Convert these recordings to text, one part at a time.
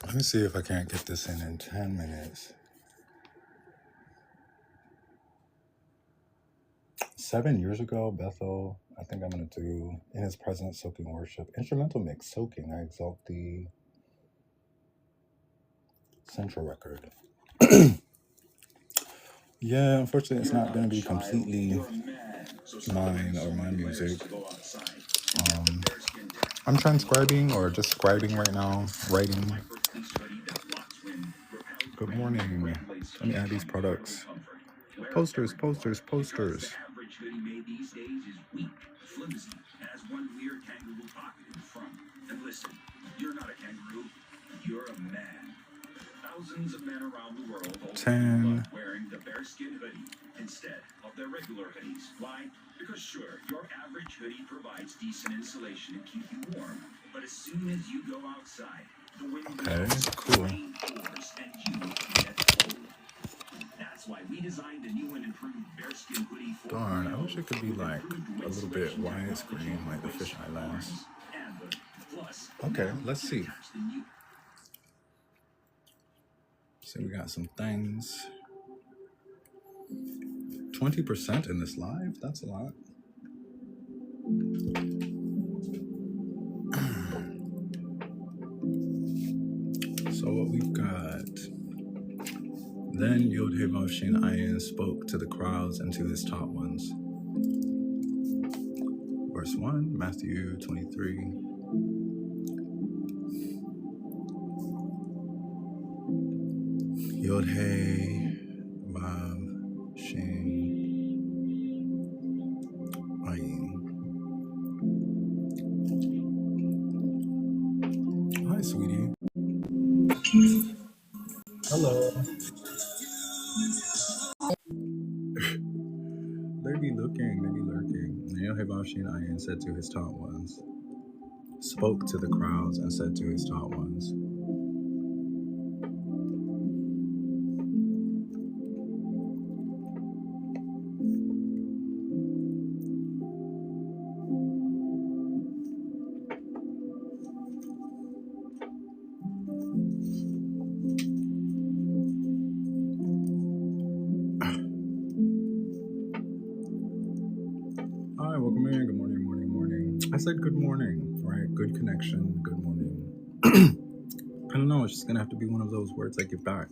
Let me see if I can't get this in 10 minutes. 7 years ago, Bethel, I think I'm going to do In His Presence, Soaking Worship. Instrumental mix, Soaking. I Exalt Thee. Central record. Yeah, unfortunately, it's not going to be completely mine or my music. I'm transcribing or just scribing right now, writing. Good morning. Let me add these products. Posters, posters, posters. Thousands of men around the world also 10. Wearing the bearskin hoodie instead of their regular hoodies. Why? Because sure, your average hoodie provides decent insulation and keep you warm. But as soon as you go outside, the wind blows, cool. Rain pours, and you get cold. That's why we designed a new and improved bearskin hoodie for Darn, I wish it could be like a little bit widescreen, like the fisheye lens. Okay, let's see. So we got some things. 20% in this live? That's a lot. So what we've got. Then Yod He Vav Shin Ayin spoke to the crowds and to his taught ones. Verse 1, Matthew 23. Yod He Vav Shin Ayin. Hi, sweetie. Hello. They be lurking. Yod He Vav Shin Ayin said to his taught ones. Spoke to the crowds and said to his taught ones. Hi, welcome in. Good morning, morning, morning. I said good morning, right? Good connection. Good morning. I don't know. It's just gonna have to be one of those words I give back.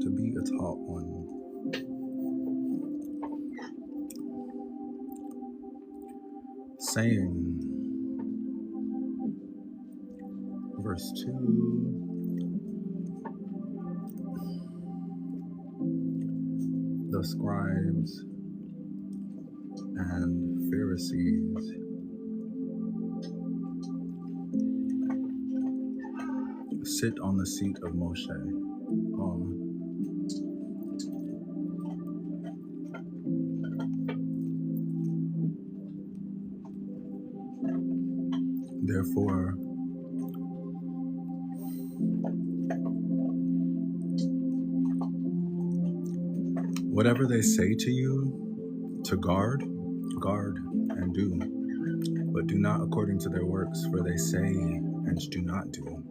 To be a taught one. Saying, verse 2. The scribes and Pharisees sit on the seat of Moshe. Therefore, whatever they say to you to guard and do, but do not according to their works, for they say and do not do.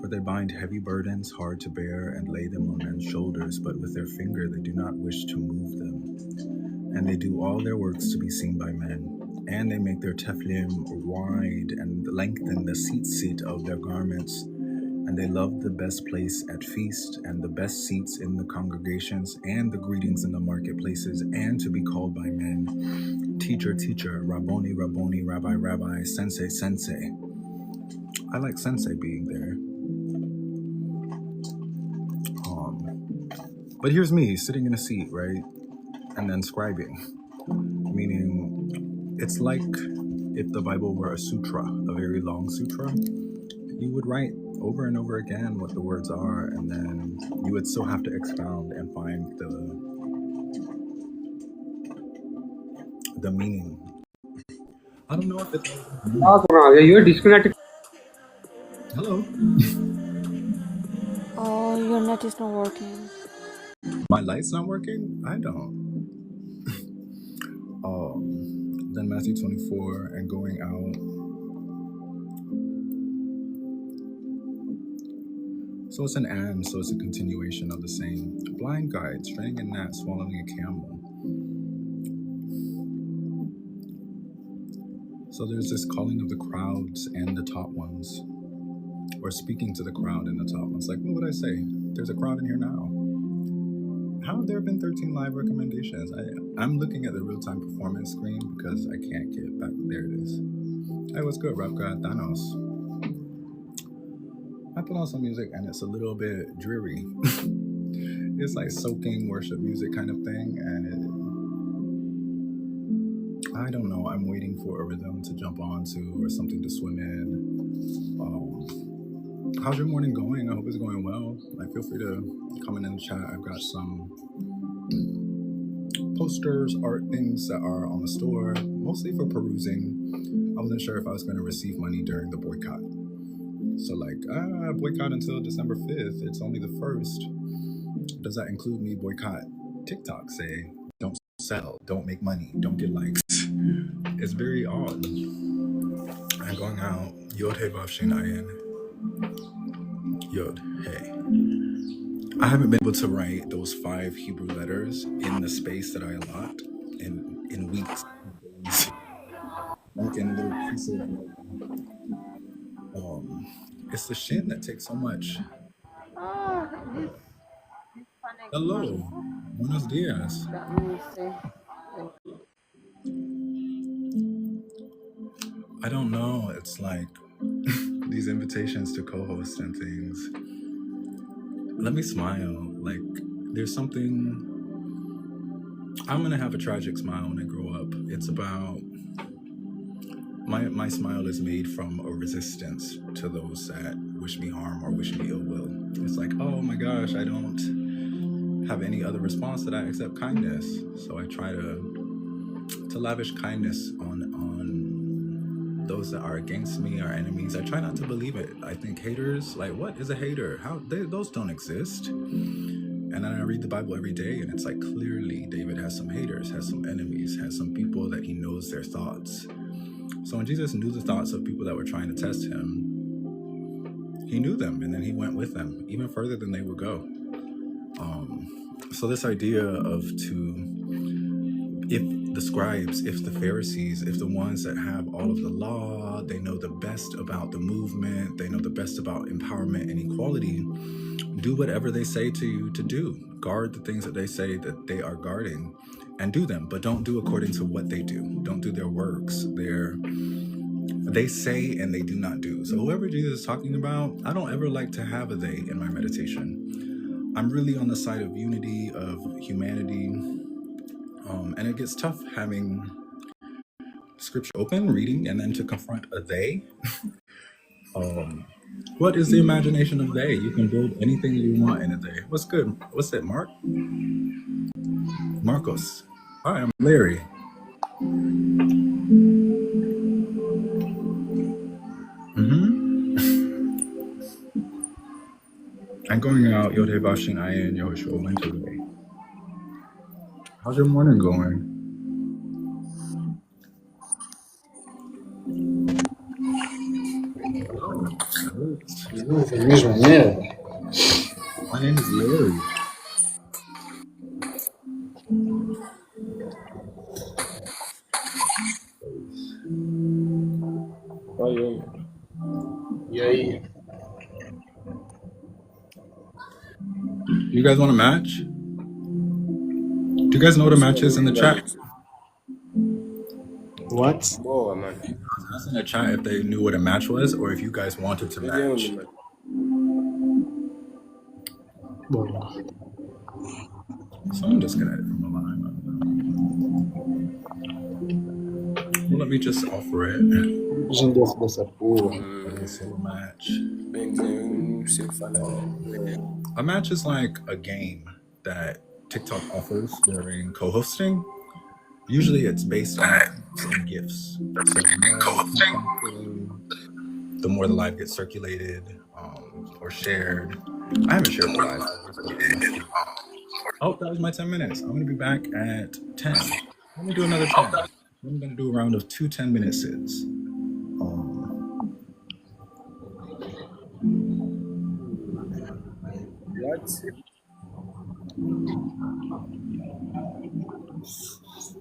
For they bind heavy burdens hard to bear and lay them on men's shoulders, but with their finger they do not wish to move them. And they do all their works to be seen by men. And they make their tefillim wide and lengthen the seat of their garments. And they love the best place at feast and the best seats in the congregations and the greetings in the marketplaces and to be called by men, teacher, teacher, Rabboni, Rabboni, Rabbi, Rabbi, Sensei, Sensei. I like Sensei being there. But here's me sitting in a seat, right? And then scribing. Meaning, it's like if the Bible were a sutra, a very long sutra. You would write over and over again what the words are, and then you would still have to expound and find the meaning. I don't know if it's... You're disconnected. Hello. Oh, your net is not working. My light's not working? I don't. Then Matthew 24 and going out. So it's an and, so it's a continuation of the same. Blind guide, straining a gnat, swallowing a camel. So there's this calling of the crowds and the top ones, or speaking to the crowd and the top ones. Like, what would I say? There's a crowd in here now. How have there been 13 live recommendations? I'm looking at the real-time performance screen because I can't get back. There it is. Hey, what's good, Rough God Thanos? I put on some music and it's a little bit dreary. It's like soaking worship music kind of thing, and I don't know. I'm waiting for a rhythm to jump onto or something to swim in. How's your morning going? I hope it's going well. Like, feel free to comment in the chat. I've got some posters, art things that are on the store, mostly for perusing. I wasn't sure if I was going to receive money during the boycott. So boycott until December 5th. It's only the 1st. Does that include me boycott TikTok? Say, don't sell, don't make money, don't get likes. It's very odd. I'm going out. Yod Hey Vav Shin Ayin. Yod Hey. I haven't been able to write those 5 Hebrew letters in the space that I allot in weeks. Like in little pieces. It's the shin that takes so much. Hello. Buenos dias. I don't know. It's like these invitations to co-host and things. Let me smile. Like, there's something. I'm gonna have a tragic smile when I grow up. It's about my smile is made from a resistance to those that wish me harm or wish me ill will. It's like, oh my gosh, I don't have any other response to that except kindness. So I try to lavish kindness on those that are against me, our enemies. I try not to believe it. I think haters, like, what is a hater? Those don't exist. And then I read the Bible every day, and it's like, clearly David has some haters, has some enemies, has some people that he knows their thoughts. So when Jesus knew the thoughts of people that were trying to test him, he knew them, and then he went with them even further than they would go. So this idea of if the scribes, if the Pharisees, if the ones that have all of the law, they know the best about the movement, they know the best about empowerment and equality, do whatever they say to you to do. Guard the things that they say that they are guarding and do them, but don't do according to what they do. Don't do their works. They say and they do not do. So whoever Jesus is talking about, I don't ever like to have a they in my meditation. I'm really on the side of unity, of humanity. And it gets tough having scripture open, reading, and then to confront a they. What is the imagination of they? You can build anything you want in a they. What's good? What's it, Mark? Marcos. Hi, I'm Larry. I'm going out. Yod Hey Vav Shin Ayin Yehoshua today. How's your morning going? My name is Larry. You guys want a match? Do you guys know what a match is in the chat? What? Ask in the chat if they knew what a match was or if you guys wanted to match. Someone disconnected from the line. Well, let me just offer it. A match is like a game that TikTok offers during co-hosting. Usually it's based on gifts. So the more the live gets circulated or shared, I haven't shared the live. Oh, that was my 10 minutes. I'm going to be back at 10. Let me do another 10. I'm going to do a round of two 10-minute sits. What?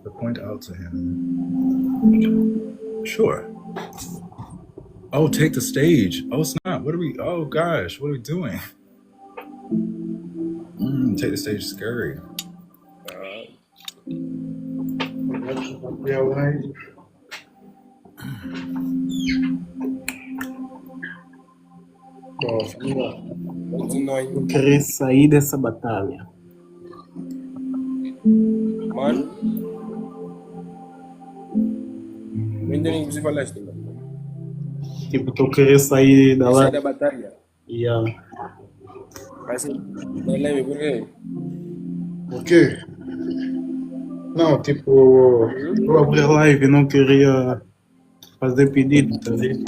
To point out to him. Sure. Oh, take the stage. Oh, snap. What are we? Oh, gosh. What are we doing? Take the stage. Scary. Continue. Eu queria sair dessa batalha. Mano. Ainda nem você falaste, mano. Tipo, estou querendo sair da Sai live. da batalha. Yeah. Vai ser da leve, por quê? Por quê? Não, tipo, eu abri a live e não queria fazer pedido, tá vendo?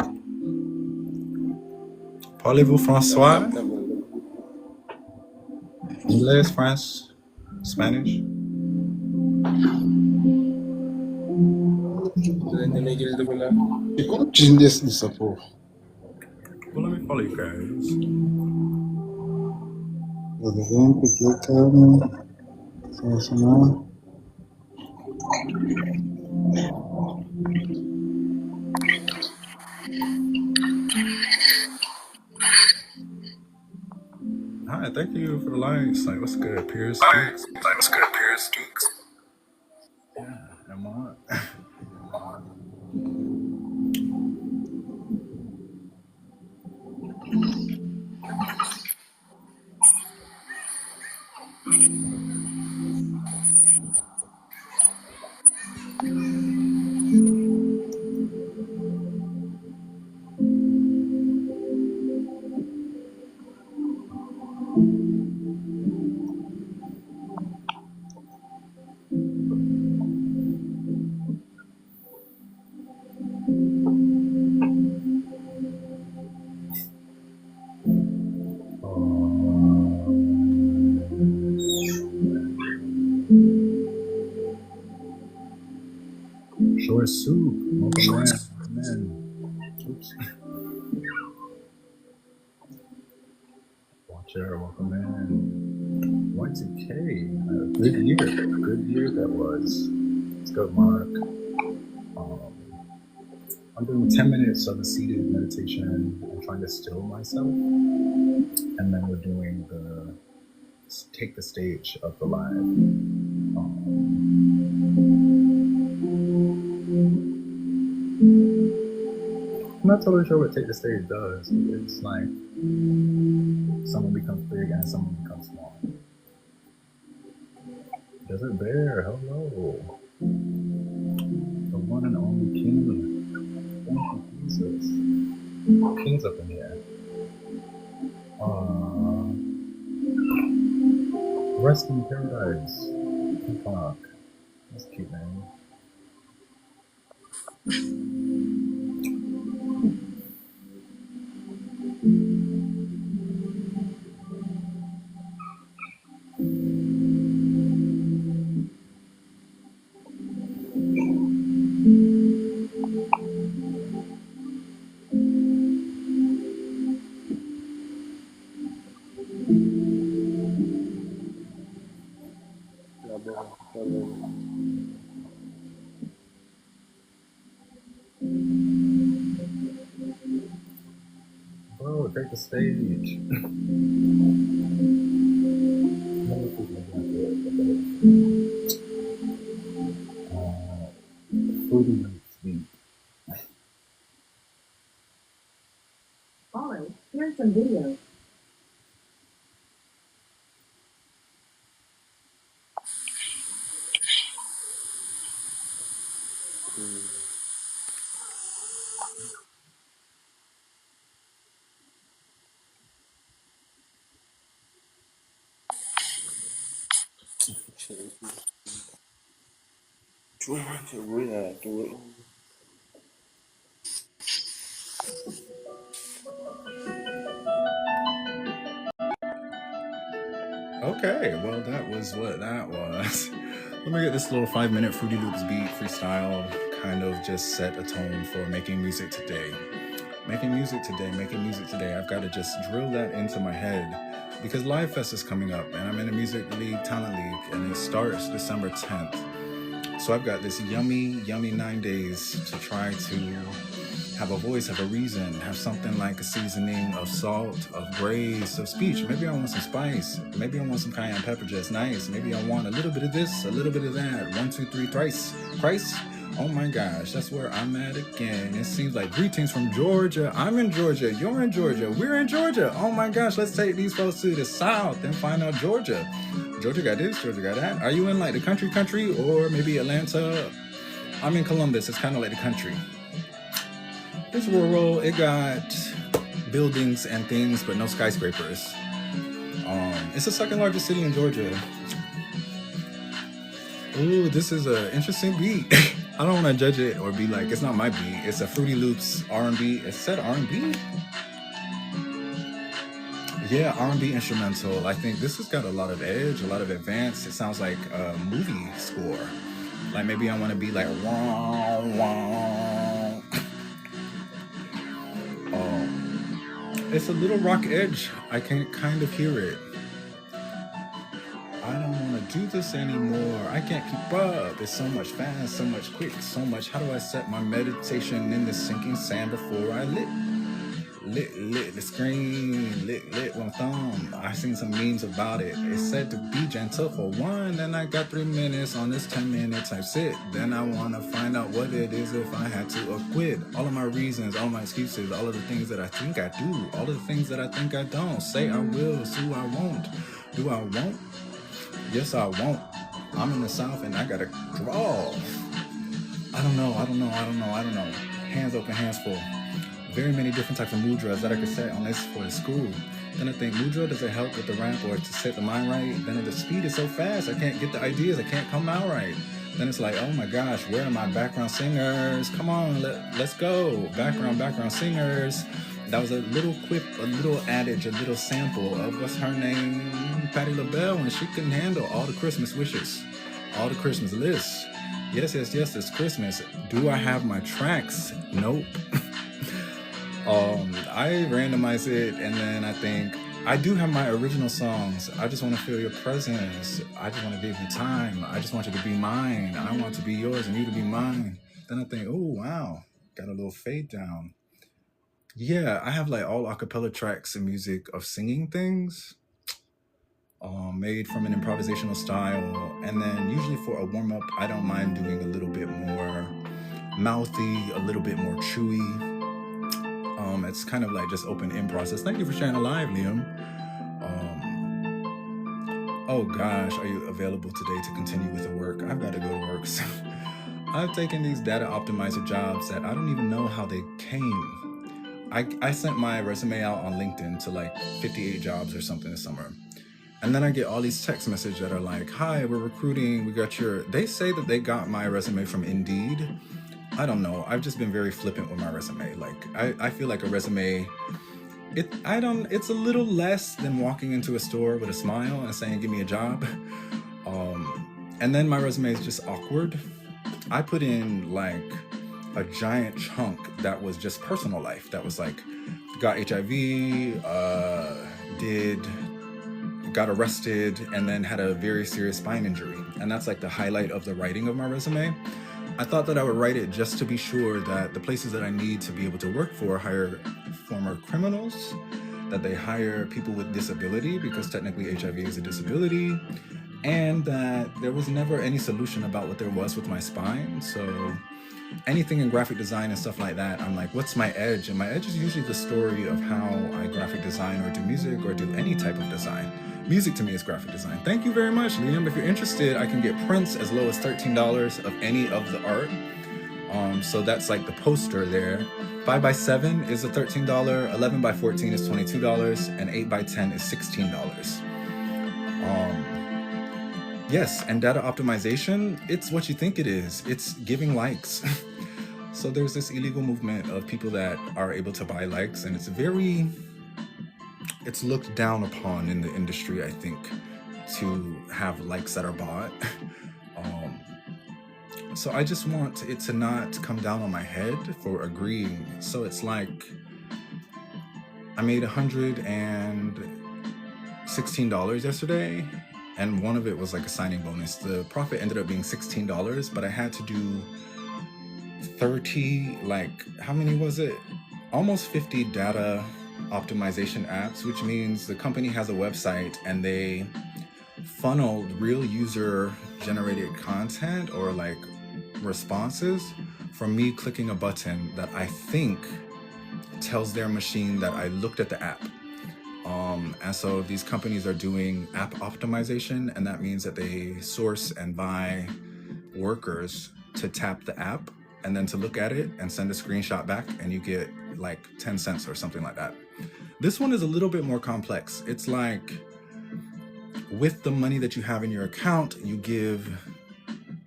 Parlez-vous François? Tá bom. English, French, Spanish? Não entendeu que ele tá falando? E como te disse dessa porra? Well, let me follow you guys. Por exemplo, aqui, cara. Selecionar. Hi, thank you for the likes. Like, what's good, Pierce? Yeah, I'm on. Short soup. Welcome in. Oops. Watch out, welcome in. Y2K. A good year. A good year that was. Let's go, Mark. I'm doing 10 minutes of a seated meditation. I'm trying to still myself. And then we're doing the take the stage of the live. I'm not totally sure what take the stage does. It's like someone becomes big and someone becomes small. Desert Bear, hello. The one and only king. Thank you, Jesus. King's up in here. Rest in Paradise. Tupac. That's a cute name. Tá bom, tá bom. Bro, take the stage. Fruity sweet. Follow. Here's some videos. Okay, well, that was what that was. Let me get this little 5-minute Fruity Loops beat freestyle kind of just set a tone for making music today. Making music today. I've got to just drill that into my head because Live Fest is coming up and I'm in a music league, talent league, and it starts December 10th. So I've got this yummy 9 days to try to have a voice, have a reason, have something like a seasoning of salt, of grace, of speech. Maybe I want some spice. Maybe I want some cayenne pepper, just nice. Maybe I want a little bit of this, a little bit of that. 1, 2, 3, thrice. Christ. Oh my gosh, that's where I'm at again. It seems like greetings from Georgia. I'm in Georgia. You're in Georgia. We're in Georgia. Oh my gosh, let's take these folks to the south and find out Georgia. Georgia got this, Georgia got that. Are you in like the country, or maybe Atlanta? I'm in Columbus. It's kind of like the country. It's rural. It got buildings and things, but no skyscrapers. It's the second largest city in Georgia. Ooh, this is an interesting beat. I don't want to judge it or be like, it's not my beat. It's a Fruity Loops R&B. It said R&B? Yeah, R&B instrumental. I think this has got a lot of edge, a lot of advance. It sounds like a movie score. Like maybe I want to be like, wah, wah. It's a little rock edge. I can kind of hear it. I don't want to do this anymore. I can't keep up. It's so much fast, so much quick, so much. How do I set my meditation in the sinking sand before I lit the screen, lit with my thumb. I've seen some memes about it. It said to be gentle for 1, then I got 3 minutes on this 10-minute type sit. Then I want to find out what it is if I had to acquit. All of my reasons, all my excuses, all of the things that I think I do, all of the things that I think I don't. Say I will, sue I won't. Do I won't? Yes, I won't. I'm in the South and I gotta draw. I don't know. Hands open, hands full. Very many different types of mudras that I could set on this for the school. Then I think mudra, does it help with the rap or to set the mind right? Then the speed is so fast, I can't get the ideas, I can't come out right. Then it's like, oh my gosh, where are my background singers? Come on, let's go. Background singers. That was a little quip, a little adage, a little sample of what's her name? Patti LaBelle, and she couldn't handle all the Christmas wishes, all the Christmas lists. Yes, it's Christmas. Do I have my tracks? Nope. I randomize it, and then I think I do have my original songs. I just want to feel your presence. I just want to give you time. I just want you to be mine. I want to be yours and you to be mine. Then I think, oh wow, got a little fade down. Yeah, I have like all acapella tracks and music of singing things, made from an improvisational style. And then usually for a warm up, I don't mind doing a little bit more mouthy, a little bit more chewy. It's kind of like just open in process. Thank you for sharing a live, Liam. Oh gosh, are you available today to continue with the work? I've got to go to work. So I've taken these data optimizer jobs that I don't even know how they came. I sent my resume out on LinkedIn to like 58 jobs or something this summer. And then I get all these text messages that are like, hi, we're recruiting. We got they say that they got my resume from Indeed. I don't know. I've just been very flippant with my resume. Like I feel like a resume, it's a little less than walking into a store with a smile and saying, give me a job. And then my resume is just awkward. I put in like a giant chunk that was just personal life. That was like, got HIV, got arrested, and then had a very serious spine injury. And that's like the highlight of the writing of my resume. I thought that I would write it just to be sure that the places that I need to be able to work for hire former criminals, that they hire people with disability, because technically HIV is a disability, and that there was never any solution about what there was with my spine. So anything in graphic design and stuff like that, I'm like, what's my edge? And my edge is usually the story of how I graphic design or do music or do any type of design. Music to me is graphic design. Thank you very much, Liam. If you're interested, I can get prints as low as $13 of any of the art. So that's like the poster there. 5x7 is a $13, 11x14 is $22, and 8x10 is $16. Yes, and data optimization, it's what you think it is. It's giving likes. So there's this illegal movement of people that are able to buy likes, and it's looked down upon in the industry, I think. to have likes that are bought. So I just want it to not come down on my head for agreeing. So it's like I made $116 yesterday, and one of it was like a signing bonus. The profit ended up being $16, but I had to do 30, like, how many was it? Almost 50 data optimization apps, which means the company has a website and they funneled real user generated content or like responses from me clicking a button that I think tells their machine that I looked at the app. And so these companies are doing app optimization, and that means that they source and buy workers to tap the app and then to look at it and send a screenshot back, and you get like 10 cents or something like that. This one is a little bit more complex. It's like with the money that you have in your account, you give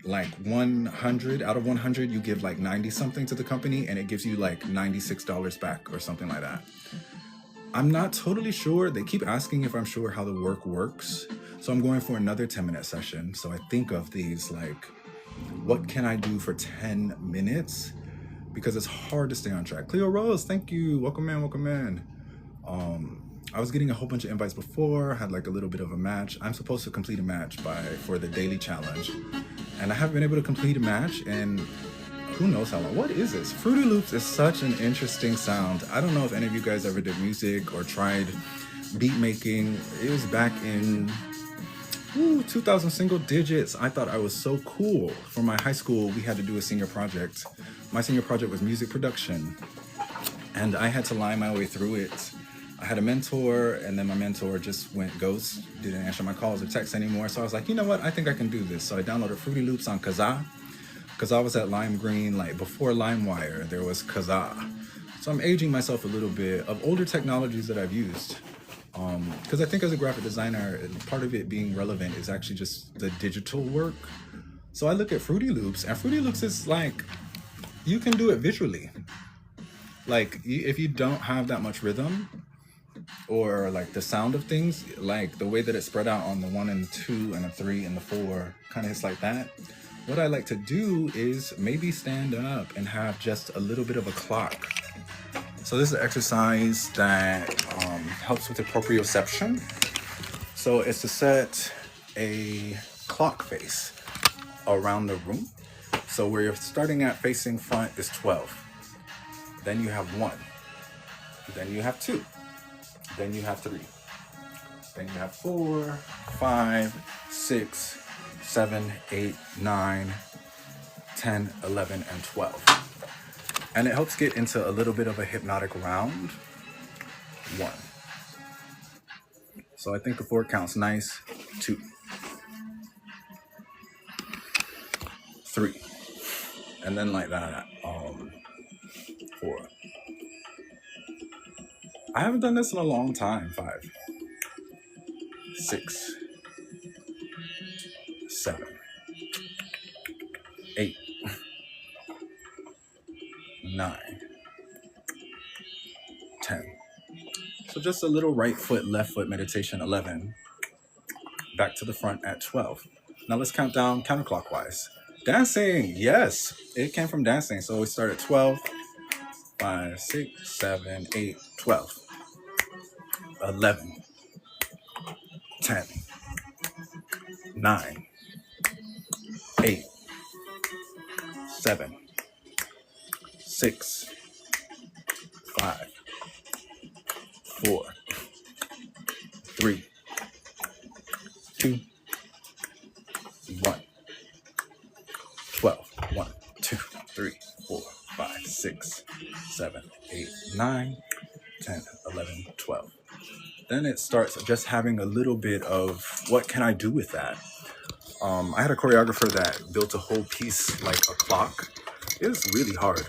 like 100 out of 100, you give like 90 something to the company, and it gives you like $96 back or something like that. I'm not totally sure. They keep asking if I'm sure how the work works. So I'm going for another 10-minute session. So I think of these like, what can I do for 10 minutes? Because it's hard to stay on track. Cleo Rose, thank you. Welcome in, welcome in. I was getting a whole bunch of invites before, had like a little bit of a match. I'm supposed to complete a match for the daily challenge. And I haven't been able to complete a match in who knows how long. What is this? Fruity Loops is such an interesting sound. I don't know if any of you guys ever did music or tried beat making. It was back in 2000 single digits. I thought I was so cool. For my high school, we had to do a senior project. My senior project was music production, and I had to lie my way through it. I had a mentor, and then my mentor just went ghost, didn't answer my calls or texts anymore. So I was like, you know what? I think I can do this. So I downloaded Fruity Loops on Kazaa, because I was at Lime Green, like before LimeWire, there was Kazaa. So I'm aging myself a little bit of older technologies that I've used. Because I think as a graphic designer, part of it being relevant is actually just the digital work. So I look at Fruity Loops, and Fruity Loops is like, you can do it visually. Like if you don't have that much rhythm, or like the sound of things, like the way that it's spread out on the 1 and the 2 and the 3 and the 4, kind of hits like that. What I like to do is maybe stand up and have just a little bit of a clock. So this is an exercise that helps with the proprioception. So it's to set a clock face around the room. So where you're starting at facing front is 12. Then you have 1. Then you have 2. Then you have 3. Then you have 4, 5, 6, 7, 8, 9, 10, 11, and 12. And it helps get into a little bit of a hypnotic round. 1. So I think the 4 counts nice. 2. 3. And then like that. 4. I haven't done this in a long time. 5. 6. 7. 8. 9. 10. So just a little right foot, left foot meditation. 11. Back to the front at 12. Now let's count down counterclockwise. Dancing, yes, it came from dancing. So we start at 12, 5, 6, 7, 8, 12, 11, 10, 9, 8, 7, 6, 5, 4, 3, 2, 1. 12. 1, 2, 3, 4, 5, 6, 7, 8, 9, 10, 11, 12. Then it starts just having a little bit of what can I do with that? I had a choreographer that built a whole piece like a clock. It was really hard.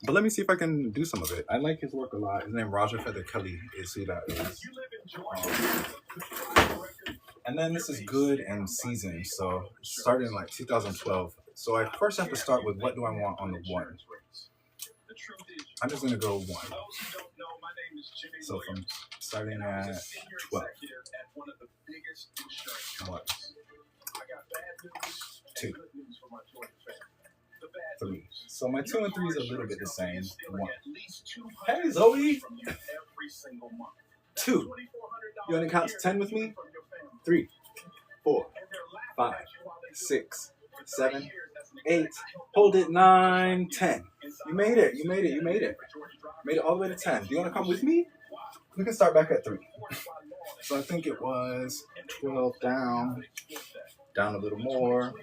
But let me see if I can do some of it. I like his work a lot. His name Raja Feather Kelly is who that is. And then this is good and seasoned. So started in like 2012. So I first have to start with what do I want on the 1. I'm just gonna go 1. So from starting at 12. So my 2 and 3 is a little bit the same. 1. Hey, Zoe. 2. You want to count to 10 with me? 3, 4, 5, 6, 7, 8. Hold it. 9, 10. You made it. You made it. You made it. Made it all the way to 10. Do you want to come with me? We can start back at 3. So I think it was 12 down a little more,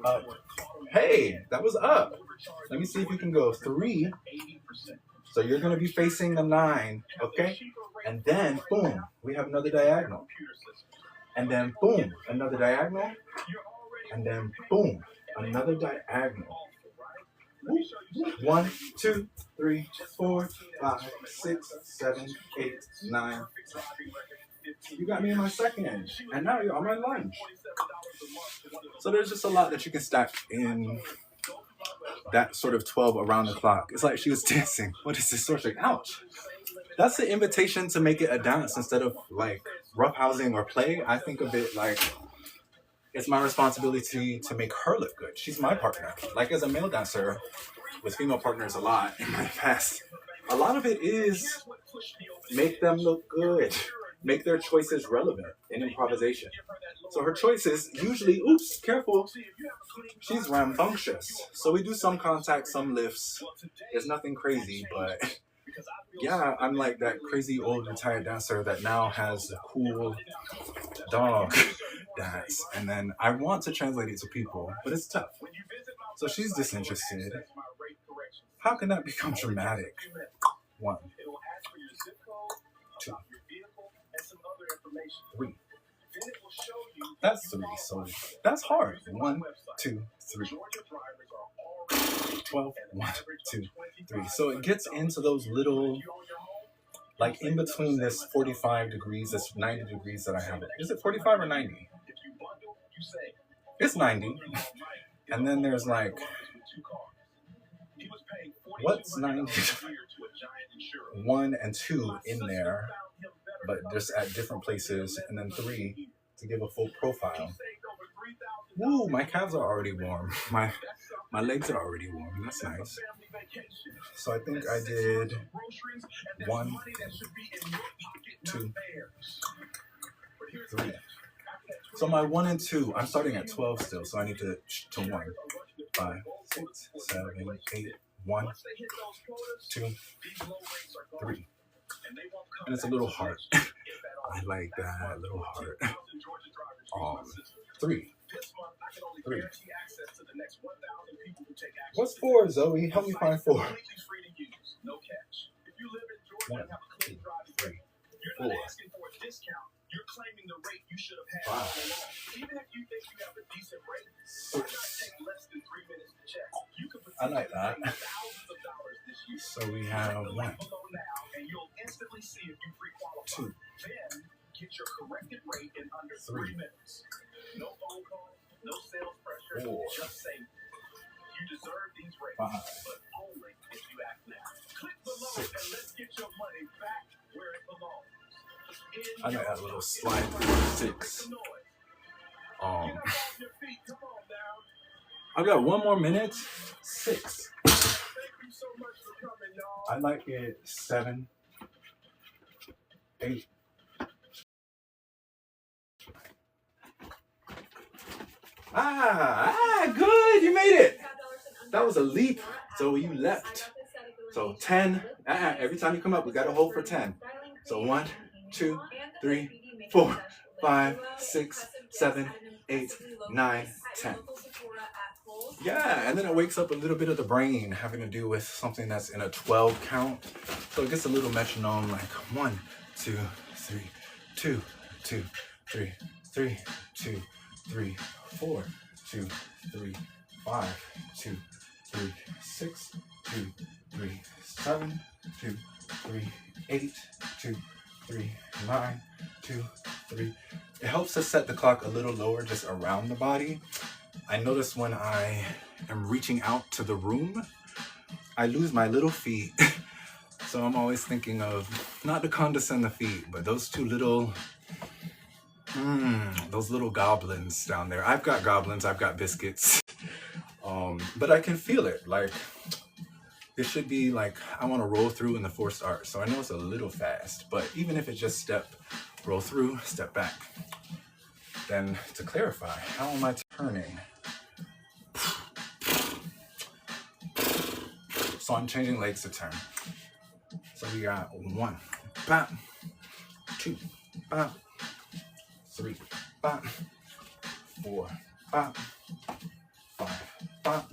up. Hey, that was up. Let me see if you can go 3. So you're going to be facing the 9, okay? And then, boom, we have another diagonal. And then, boom, another diagonal. And then, boom, another diagonal. 1, 2, 3, 4, 5, 6, 7, 8, 9, 10. You got me in my second, and now you're on my lunge. So there's just a lot that you can stack in that sort of 12 around the clock. It's like she was dancing. What is this sort of? Ouch. That's the invitation to make it a dance instead of like roughhousing or play. I think of it like it's my responsibility to make her look good. She's my partner. Like as a male dancer with female partners a lot in my past, a lot of it is make them look good. Make their choices relevant in improvisation. So her choices usually, oops, careful, she's rambunctious. So we do some contact, some lifts. There's nothing crazy, but yeah, I'm like that crazy old retired dancer that now has a cool dog dance. And then I want to translate it to people, but it's tough. So she's disinterested. How can that become dramatic? 1, 2, 3. That's 3, so that's hard. 1, 2, 3. 12, 1, 2, 3. So it gets into those little, like in between this 45 degrees, this 90 degrees that I have. Is it 45 or 90? It's 90. And then there's like, what's 90? 1 and 2 in there, but just at different places, and then 3 to give a full profile. Woo, my calves are already warm. My legs are already warm. That's nice. So I think I did 1, 2, 3. So my 1 and 2, I'm starting at 12 still, so I need to 1, 5, 6, 7, 8, 1, 2, 3. And it's a little heart. I like that little heart. 3. 3. What's 4, Zoe? Help me find 4. 1, 2, 3, 4. 5. 6. I like that. So we have 1, 2, 3, 4, 5, 6. I got that little slide 6. I got 1 more minute. 6. I like it 7, 8. Good. You made it. That was a leap. So you leapt. So 10. Every time you come up, we got to hold for 10. So 1, 2, 3, 4, 5, 6, 7, 8, 9, 10. Yeah, and then it wakes up a little bit of the brain having to do with something that's in a 12 count. So it gets a little metronome like 1, 2, 3, 2, 2, 3, 3, 2, 3, 4, 2, 3, 5, 2, 3, 6, 2, 3, 7, 2, 3, 8, 2, 3, 9, 2, 3. It helps to set the clock a little lower just around the body. I notice when I am reaching out to the room, I lose my little feet. So I'm always thinking of, not to condescend the feet, but those two little, those little goblins down there. I've got goblins, I've got biscuits. But I can feel it. Like, it should be like, I want to roll through in the forced arch. So I know it's a little fast, but even if it's just roll through, step back. Then to clarify, how am I turning? So I'm changing legs to turn. So we got 1, bop, 2, bop, 3, bop, 4, bop, 5, bop,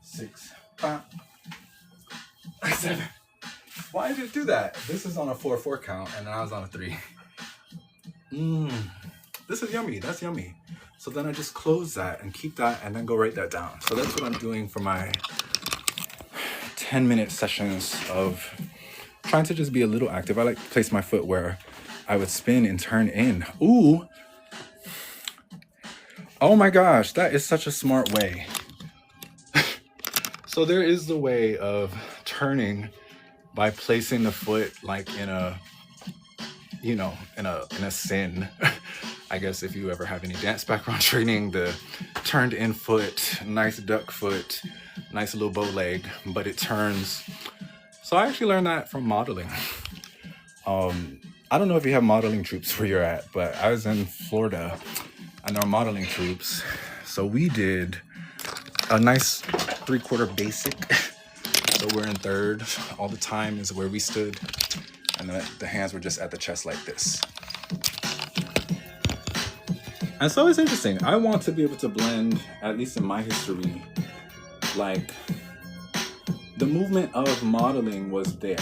6, bop, 7. Why did it do that? This is on a 4/4 count, and then I was on a 3. This is yummy. That's yummy. So then I just close that and keep that, and then go write that down. So that's what I'm doing for my 10-minute sessions of trying to just be a little active. I like to place my foot where I would spin and turn in. Ooh. Oh my gosh, that is such a smart way. So there is the way of turning by placing the foot like in a, you know, in a sin. I guess if you ever have any dance background training, the turned in foot, nice duck foot, nice little bow leg, but it turns. So I actually learned that from modeling. I don't know if you have modeling troops where you're at, but I was in Florida and our modeling troops. So we did a nice 3/4 basic. So we're in third. All the time is where we stood. And the hands were just at the chest like this. And so it's interesting. I want to be able to blend, at least in my history, like the movement of modeling was there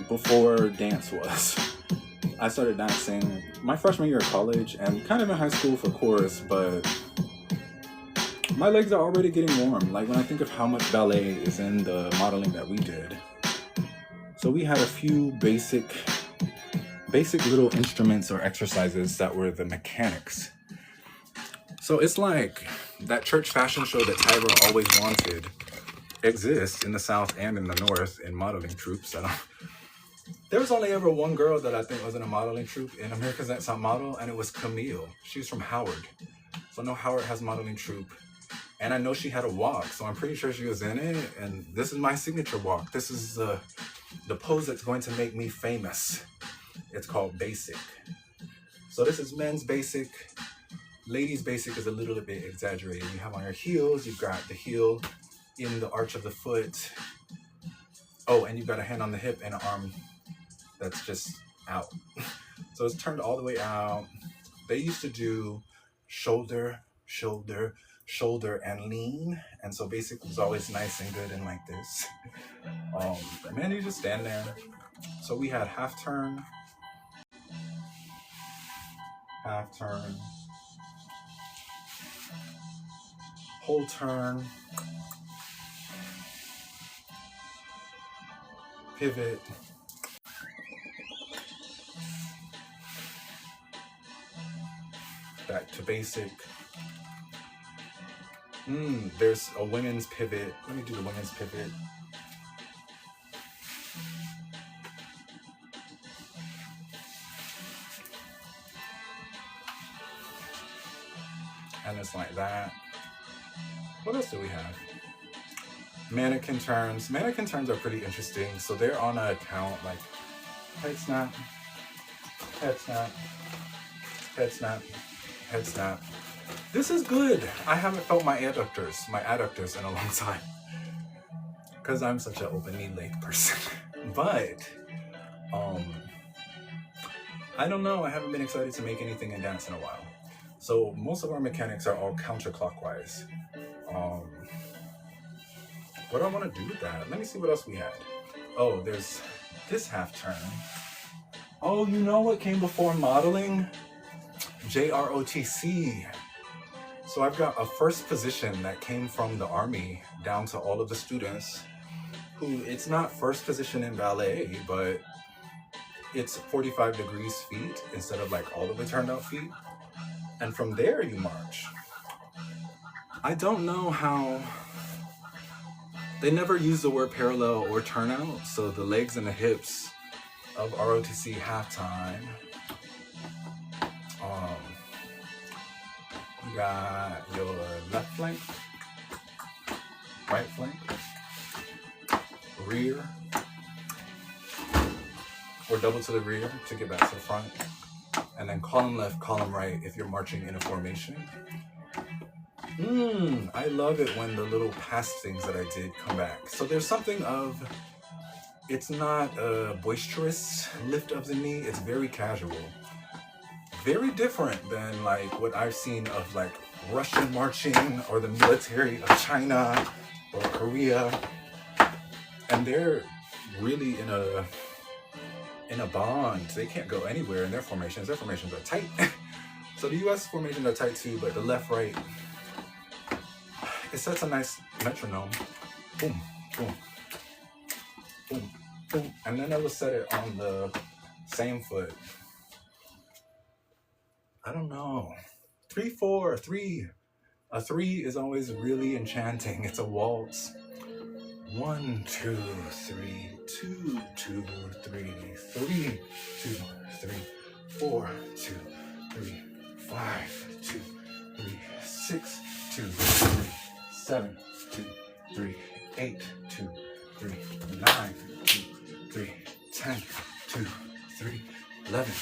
before dance was. I started dancing my freshman year of college and kind of in high school for chorus, but my legs are already getting warm. Like when I think of how much ballet is in the modeling that we did. So we had a few basic little instruments or exercises that were the mechanics. So it's like that church fashion show that Tyra always wanted exists in the South and in the North in modeling troops. There was only ever one girl that I think was in a modeling troupe in America's Next Top Model, and it was Camille. She was from Howard. So I know Howard has modeling troupe. And I know she had a walk, so I'm pretty sure she was in it. And this is my signature walk. This is the pose that's going to make me famous. It's called basic. So this is men's basic. Ladies' basic is a little bit exaggerated. You have on your heels, you've got the heel in the arch of the foot. Oh, and you've got a hand on the hip and an arm that's just out. So it's turned all the way out. They used to do shoulder, shoulder, shoulder, and lean. And so basic was always nice and good and like this. And then you just stand there. So we had half turn, whole turn, pivot, back to basic. There's a women's pivot. Let me do the women's pivot. And it's like that. What else do we have? Mannequin turns. Mannequin turns are pretty interesting. So they're on a count like head snap, head snap, head snap, head snap. This is good. I haven't felt my adductors in a long time because I'm such an open knee leg person. But I don't know. I haven't been excited to make anything in dance in a while. So most of our mechanics are all counterclockwise. What do I want to do with that? Let me see what else we had. Oh, there's this half turn. Oh, you know what came before modeling? JROTC. So I've got a first position that came from the Army down to all of the students who, it's not first position in ballet, but it's 45 degrees feet instead of like all of the turned out feet. And from there you march. I don't know how, they never use the word parallel or turnout, so the legs and the hips of ROTC halftime. You got your left flank, right flank, rear, or double to the rear to get back to the front, and then column left, column right if you're marching in a formation. I love it when the little past things that I did come back. So there's something of, it's not a boisterous lift of the knee, it's very casual. Very different than like what I've seen of like Russian marching or the military of China or Korea. And they're really in a bond. They can't go anywhere in their formations. Their formations are tight. So the US formations are tight too, but the left, right, it sets a nice metronome. Boom, boom, boom, boom. And then I will set it on the same foot. I don't know. 3, 4, 3. A 3 is always really enchanting. It's a waltz. 1, 2, 3, 2, 2, 3, 3, 2, 3, 4, 2, 3, 5, 2, 3, 6, 2, 3, 7, 2, 3, 8, 2, 3, 9, 2, 3, 10, 2, 3, 11,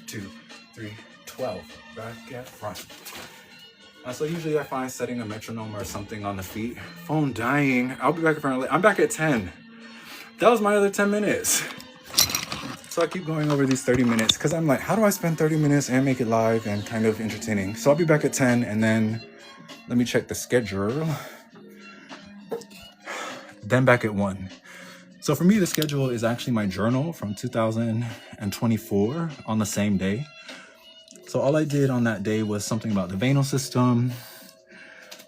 2, 3, 12. Back at front. So usually I find setting a metronome or something on the feet. Phone dying. I'll be back in front of. I'm back at 10. That was my other 10 minutes. So I keep going over these 30 minutes because I'm like, how do I spend 30 minutes and make it live and kind of entertaining? So I'll be back at 10 and then let me check the schedule. Then back at 1. So for me, the schedule is actually my journal from 2024 on the same day. So all I did on that day was something about the venal system.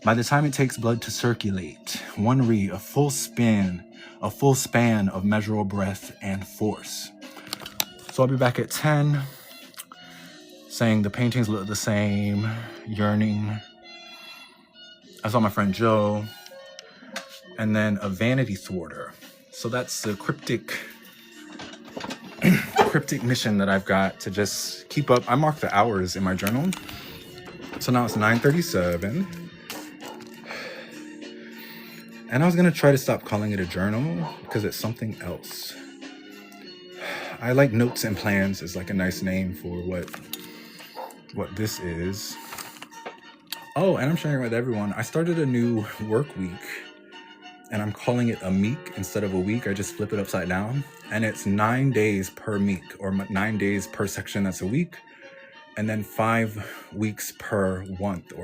By the time it takes blood to circulate, 1 re, a full span of measurable breath and force. So I'll be back at 10, saying the paintings look the same, yearning. I saw my friend Joe, and then a vanity thwarter. So that's the cryptic mission that I've got to just keep up. I marked the hours in my journal. So now it's 9:37. And I was gonna try to stop calling it a journal because it's something else. I like notes and plans is like a nice name for what this is. Oh, and I'm sharing with everyone. I started a new work week and I'm calling it a meek instead of a week. I just flip it upside down. And it's 9 days per meek, or 9 days per section that's a week. And then 5 weeks per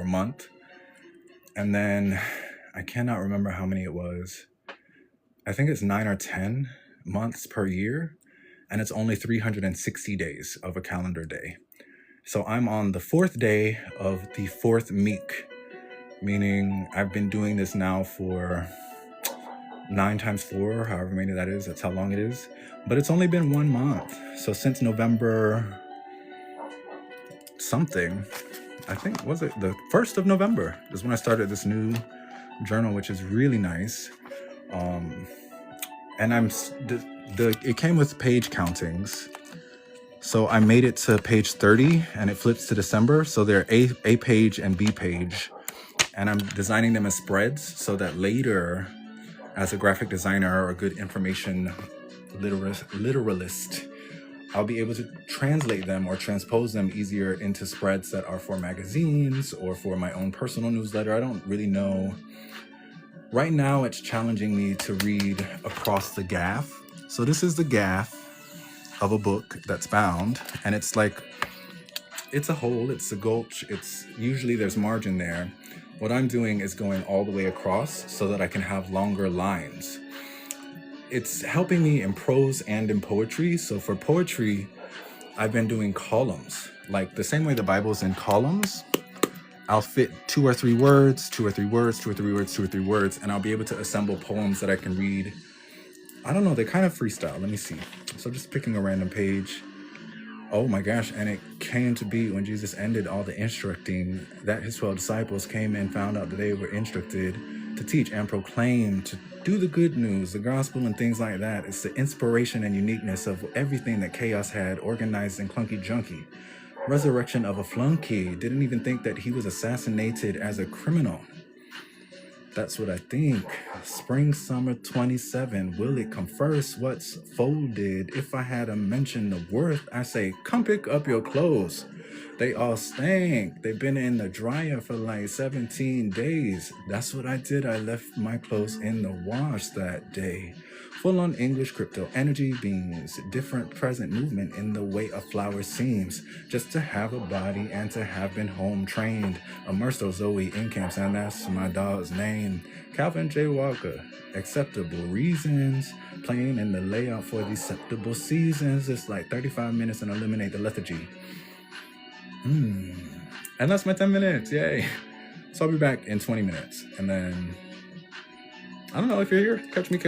month. And then I cannot remember how many it was. I think it's 9 or 10 months per year. And it's only 360 days of a calendar day. So I'm on the 4th day of the 4th meek, meaning I've been doing this now for 9 times 4, however many that is, that's how long it is. But it's only been 1 month. So since November something, I think, was it the 1st of November is when I started this new journal, which is really nice. And it came with page countings. So I made it to page 30 and it flips to December. So they're A page and B page. And I'm designing them as spreads so that later, as a graphic designer or a good information literalist, I'll be able to translate them or transpose them easier into spreads that are for magazines or for my own personal newsletter. I don't really know. Right now, it's challenging me to read across the gaff. So this is the gaff of a book that's bound, and it's like, it's a hole, it's a gulch, it's usually there's margin there. What I'm doing is going all the way across so that I can have longer lines. It's helping me in prose and in poetry. So for poetry, I've been doing columns, like the same way the Bible's in columns. I'll fit 2 or 3 words, 2 or 3 words, 2 or 3 words, 2 or 3 words, and I'll be able to assemble poems that I can read. I don't know, they kind of freestyle. Let me see. So just picking a random page. Oh my gosh, and it came to be when Jesus ended all the instructing that his 12 disciples came and found out that they were instructed to teach and proclaim, to do the good news, the gospel and things like that. It's the inspiration and uniqueness of everything that chaos had organized in clunky junky. Resurrection of a flunky. Didn't even think that he was assassinated as a criminal. That's what I think. Spring, summer 27. Will it come first? What's folded? If I had to mention the worth, I say, come pick up your clothes. They all stink. They've been in the dryer for like 17 days. That's what I did. I left my clothes in the wash that day. Full on English crypto energy beings. Different present movement in the way a flower seems. Just to have a body and to have been home trained. Immerso Zoe in camps, and that's my dog's name. Calvin J. Walker. Acceptable reasons. Playing in the layout for the acceptable seasons. It's like 35 minutes and eliminate the lethargy. And that's my 10 minutes. Yay. So I'll be back in 20 minutes. And then, I don't know if you're here. Catch me.